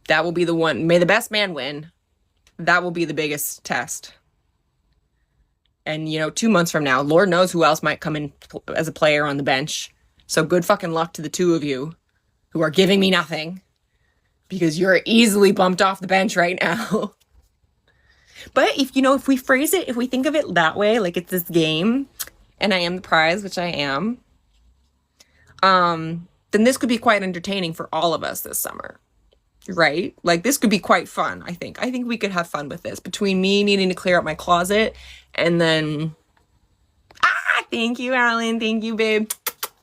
That will be the one. May the best man win. That will be the biggest test. And, 2 months from now, Lord knows who else might come in as a player on the bench. So good fucking luck to the two of you who are giving me nothing, because you're easily bumped off the bench right now. But if we phrase it, if we think of it that way, like it's this game and I am the prize, which I am, then this could be quite entertaining for all of us this summer. Right? Like this could be quite fun, I think. I think we could have fun with this, between me needing to clear up my closet and then thank you, Alan. Thank you, babe.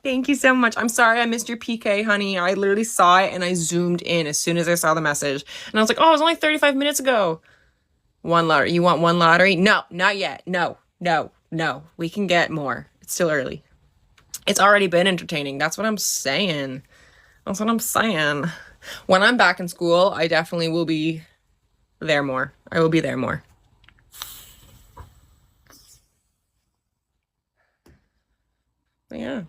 Thank you so much. I'm sorry I missed your PK, honey. I literally saw it and I zoomed in as soon as I saw the message. And I was like, oh, it was only 35 minutes ago. One lottery. You want one lottery? No, not yet. No. We can get more. It's still early. It's already been entertaining. That's what I'm saying. When I'm back in school, I definitely will be there more. I will be there more. But yeah.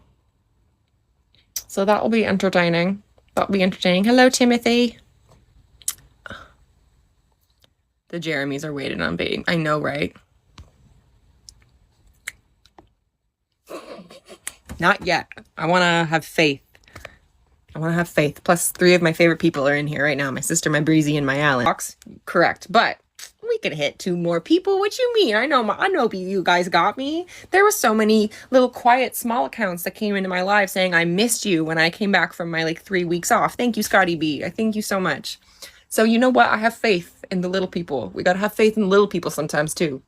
So that will be entertaining. Hello, Timothy. The Jeremys are waiting on baiting. I know, right? Not yet. I want to have faith. Plus 3 of my favorite people are in here right now. My sister, my Breezy, and my Alan. Correct. But we could hit 2 more people. What you mean? I know you guys got me. There were so many little quiet small accounts that came into my life saying I missed you when I came back from my 3 weeks off. Thank you, Scotty B. I thank you so much. So you know what? I have faith in the little people. We got to have faith in the little people sometimes too.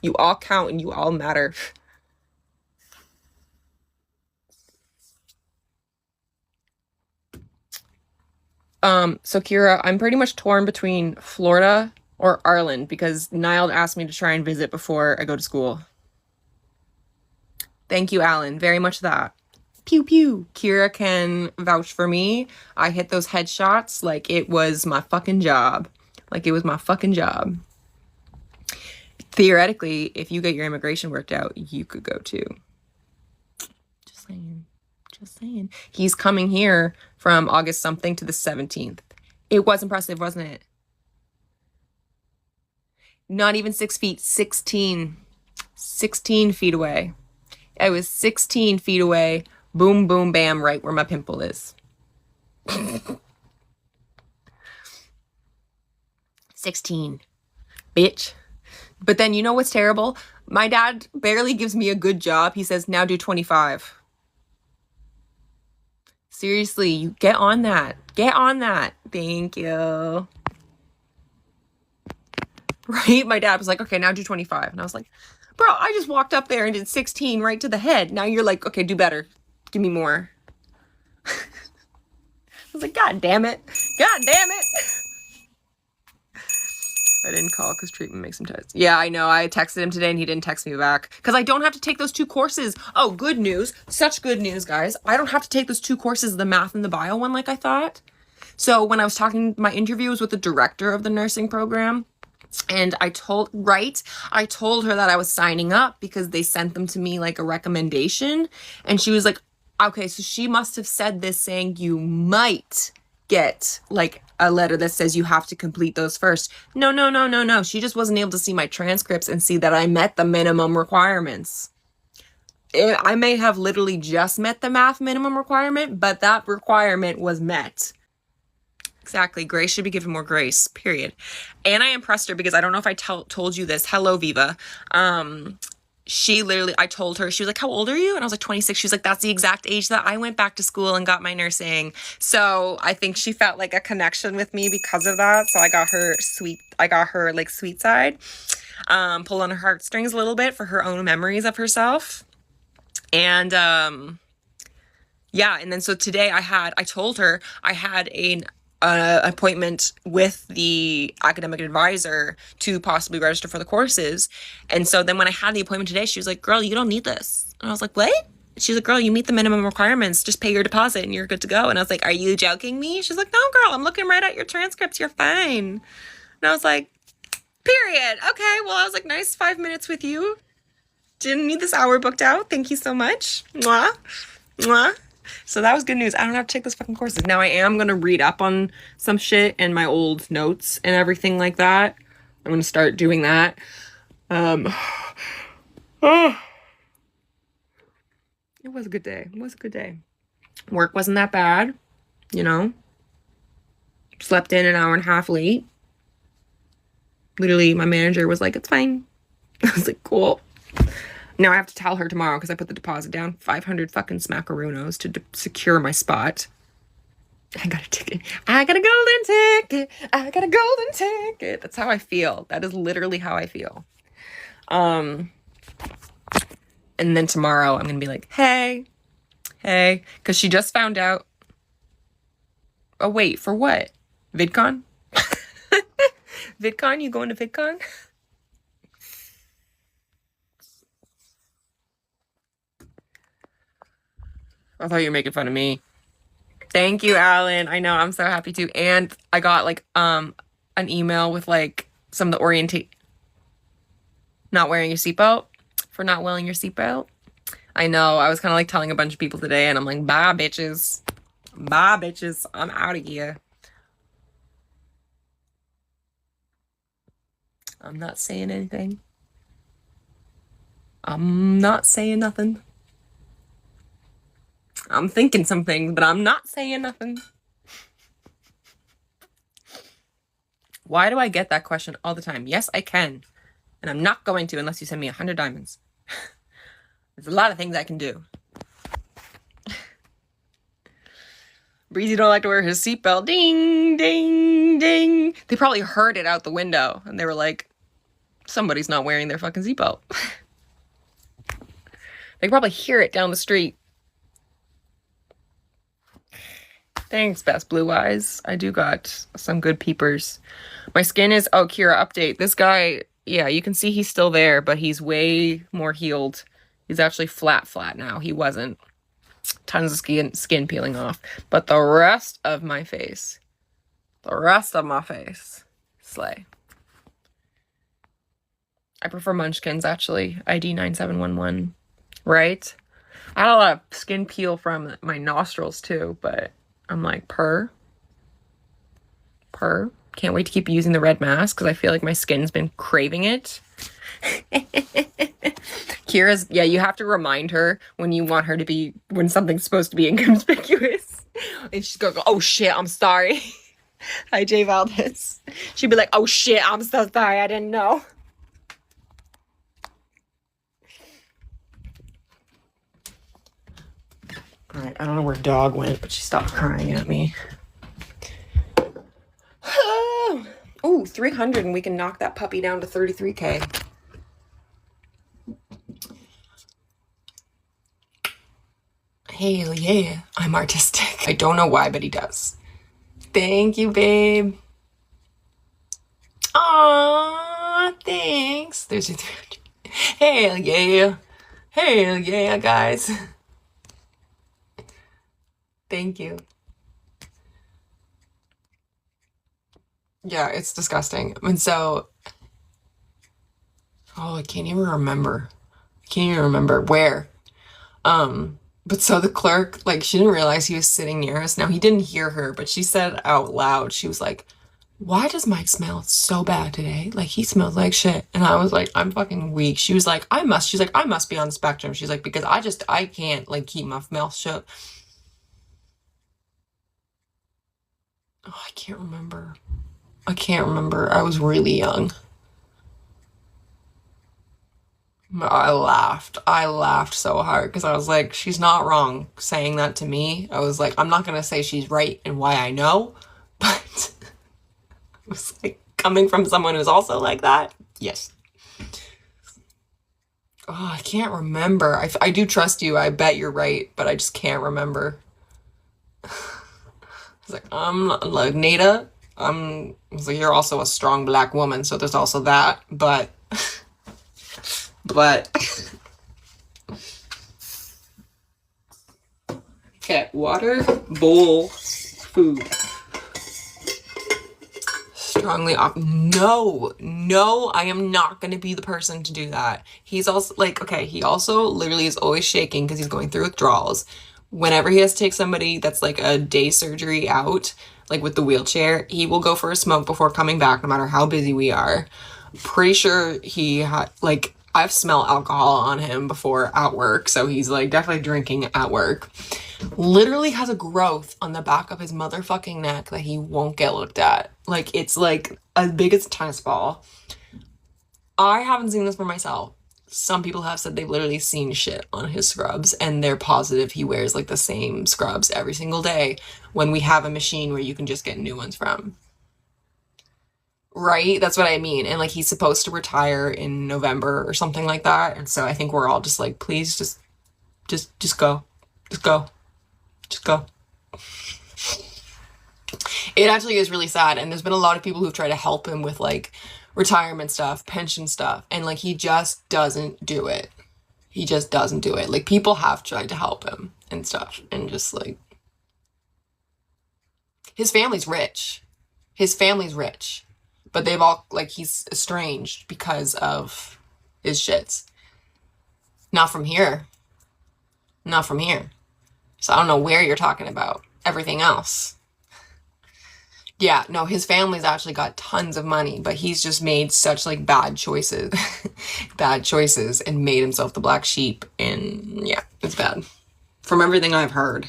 You all count and you all matter. So Kira, I'm pretty much torn between Florida or Ireland because Niall asked me to try and visit before I go to school. Thank you, Alan. Very much that. Pew pew. Kira can vouch for me. I hit those headshots like it was my fucking job. Theoretically, if you get your immigration worked out, you could go too. Just saying. He's coming here from August something to the 17th. It was impressive, wasn't it? Not even 6 feet, 16 feet away. I was 16 feet away. Boom, boom, bam, right where my pimple is. 16. Bitch. But then you know what's terrible? My dad barely gives me a good job. He says, now do 25. Seriously, you get on that. Thank you. Right? My dad was like, okay, now do 25. And I was like, bro, I just walked up there and did 16 right to the head. Now you're like, okay, do better. Give me more. I was like, God damn it. I didn't call because treatment makes him tired. Yeah, I know. I texted him today and he didn't text me back because I don't have to take those 2 courses. Oh, good news. Such good news, guys. I don't have to take those 2 courses, the math and the bio one, like I thought. So when I was talking, my interview was with the director of the nursing program. And I told her that I was signing up because they sent them to me like a recommendation. And she was like, okay, so she must have said this saying you might get like a letter that says you have to complete those first. No. She just wasn't able to see my transcripts and see that I met the minimum requirements. I may have literally just met the math minimum requirement, but that requirement was met. Exactly. Grace should be given more grace, period. And I impressed her because I don't know if I told you this. Hello, Viva. I told her, she was like, how old are you? And I was like, 26. She was like, that's the exact age that I went back to school and got my nursing. So I think she felt like a connection with me because of that. So I got her sweet side, pull on her heartstrings a little bit for her own memories of herself. And, yeah. And then so today I told her I had an appointment with the academic advisor to possibly register for the courses. And so then when I had the appointment today, she was like, girl, you don't need this. And I was like, what? She's like, girl, you meet the minimum requirements. Just pay your deposit and you're good to go. And I was like, are you joking me? She's like, no, girl, I'm looking right at your transcripts. You're fine. And I was like, period. Okay. Well, I was like, nice 5 minutes with you. Didn't need this hour booked out. Thank you so much. Mwah. Mwah. So that was good news. I don't have to take those fucking courses. Now I am going to read up on some shit and my old notes and everything like that. I'm going to start doing that. Oh, it was a good day. It was a good day. Work wasn't that bad, you know. Slept in an hour and a half late. Literally, my manager was like, it's fine. I was like, cool. Now I have to tell her tomorrow because I put the deposit down. 500 fucking smackaronos to secure my spot. I got a ticket. I got a golden ticket. I got a golden ticket. That's how I feel. That is literally how I feel. And then tomorrow I'm going to be like, hey. Because she just found out. Oh, wait, for what? VidCon? VidCon? You going to VidCon? I thought you were making fun of me. Thank you, Alan. I know, I'm so happy too. And I got like an email with like some of the not wearing your seatbelt for not wearing your seatbelt. I know, I was kind of like telling a bunch of people today and I'm like, bye bitches. Bye bitches. I'm out of here. I'm not saying anything. I'm not saying nothing. I'm thinking some things, but I'm not saying nothing. Why do I get that question all the time? Yes, I can. And I'm not going to unless you send me 100 diamonds. There's a lot of things I can do. Breezy don't like to wear his seatbelt. Ding, ding, ding. They probably heard it out the window. And they were like, somebody's not wearing their fucking seatbelt. They could probably hear it down the street. Thanks, Best Blue Eyes. I do got some good peepers. My skin is... Oh, Kira, update. This guy, yeah, you can see he's still there, but he's way more healed. He's actually flat now. He wasn't. Tons of skin peeling off. But the rest of my face... Slay. I prefer Munchkins, actually. ID 9711. Right? I had a lot of skin peel from my nostrils, too, but... I'm like, purr. Can't wait to keep using the red mask because I feel like my skin's been craving it. Kira's, yeah, you have to remind her when you want her to be, when something's supposed to be inconspicuous. And she's gonna go, oh shit, I'm sorry. Hi, Jay Valdez. She'd be like, oh shit, I'm so sorry, I didn't know. Alright, I don't know where dog went, but she stopped crying at me. Oh, 300 and we can knock that puppy down to 33K. Hell yeah, I'm artistic. I don't know why, but he does. Thank you, babe. Aww, thanks. There's your 300. Hell yeah, guys. Thank you. Yeah, it's disgusting. And so, oh, I can't even remember. Where. But so the clerk, like, she didn't realize he was sitting near us. Now, he didn't hear her, but she said out loud, she was like, why does Mike smell so bad today? Like, he smells like shit. And I was like, I'm fucking weak. She's like, I must be on the spectrum. She's like, because I can't, like, keep my mouth shut. Oh, I can't remember. I was really young. I laughed so hard because I was like, she's not wrong saying that to me. I was like, I'm not going to say she's right and why I know, but it was like coming from someone who's also like that. Yes. Oh, I can't remember. I do trust you. I bet you're right, but I just can't remember. I was like, like, Nada, I was like, you're also a strong black woman, so there's also that, but okay, water, bowl, food. Strongly off. No, I am not going to be the person to do that. He's also like, okay, he also literally is always shaking because he's going through withdrawals. Whenever he has to take somebody that's like a day surgery out, like with the wheelchair, he will go for a smoke before coming back, no matter how busy we are. Pretty sure he had, like, I've smelled alcohol on him before at work, so he's like definitely drinking at work. Literally has a growth on the back of his motherfucking neck that he won't get looked at. Like, it's like as big as a tennis ball. I haven't seen this for myself. Some people have said they've literally seen shit on his scrubs, and they're positive he wears like the same scrubs every single day when we have a machine where you can just get new ones from. Right? That's what I mean. And like, he's supposed to retire in November or something like that. And so I think we're all just like, please just go. Just go. Just go. It actually is really sad. And there's been a lot of people who've tried to help him with like retirement stuff, pension stuff, and like he just doesn't do it. He just doesn't do it. Like, people have tried to help him and stuff, and just like, his family's rich. His family's rich, but they've all, like, he's estranged because of his shits. Not from here. Not from here. So I don't know where you're talking about everything else. Yeah, no, his family's actually got tons of money, but he's just made such like bad choices, bad choices, and made himself the black sheep. And yeah, it's bad from everything I've heard.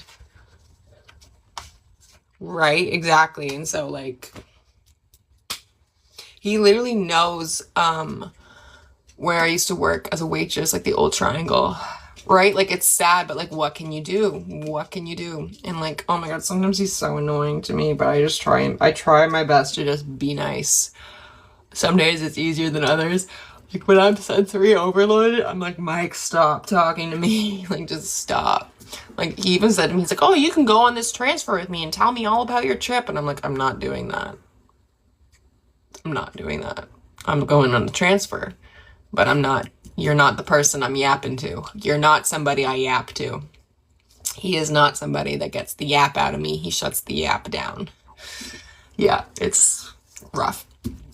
Right, exactly. And so like, he literally knows where I used to work as a waitress, like the old triangle. Right? Like, it's sad, but like, what can you do? What can you do? And like, oh my God, sometimes he's so annoying to me, but I try my best to just be nice. Some days it's easier than others. Like, when I'm sensory overloaded, I'm like, Mike, stop talking to me. Like, just stop. Like, he even said to me, he's like, oh, you can go on this transfer with me and tell me all about your trip. And I'm like, I'm not doing that. I'm not doing that. I'm going on the transfer, but you're not the person I'm yapping to. You're not somebody I yap to. He is not somebody that gets the yap out of me. He shuts the yap down. Yeah, it's rough.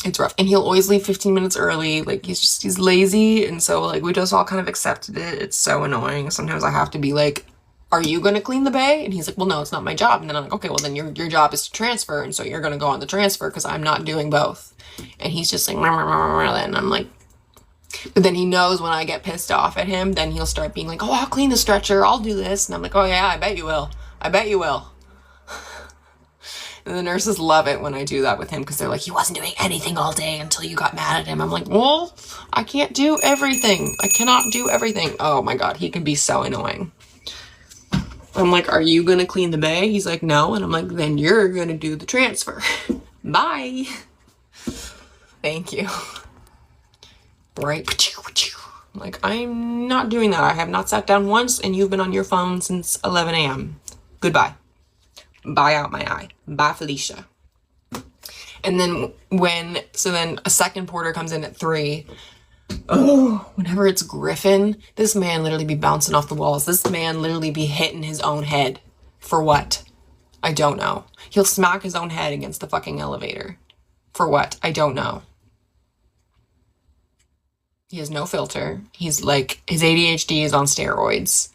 It's rough. And he'll always leave 15 minutes early. Like, he's lazy. And so like, we just all kind of accepted it. It's so annoying. Sometimes I have to be like, are you going to clean the bay? And he's like, well, no, it's not my job. And then I'm like, okay, well then your job is to transfer. And so you're going to go on the transfer because I'm not doing both. And he's just like, and I'm like, but then he knows when I get pissed off at him, then he'll start being like, oh, I'll clean the stretcher, I'll do this. And I'm like, oh yeah, I bet you will. I bet you will. And the nurses love it when I do that with him, because they're like, he wasn't doing anything all day until you got mad at him. I'm like, well, I can't do everything. I cannot do everything. Oh my God, he can be so annoying. I'm like, are you going to clean the bay? He's like, no. And I'm like, then you're going to do the transfer. Bye. Thank you. Right? I'm like, I'm not doing that. I have not sat down once, and you've been on your phone since 11 a.m. Goodbye. Bye out my eye. Bye, Felicia. And then then a second porter comes in at 3. Oh, whenever it's Griffin, this man literally be bouncing off the walls. This man literally be hitting his own head. For what? I don't know. He'll smack his own head against the fucking elevator. For what? I don't know. He has no filter. He's like, his ADHD is on steroids.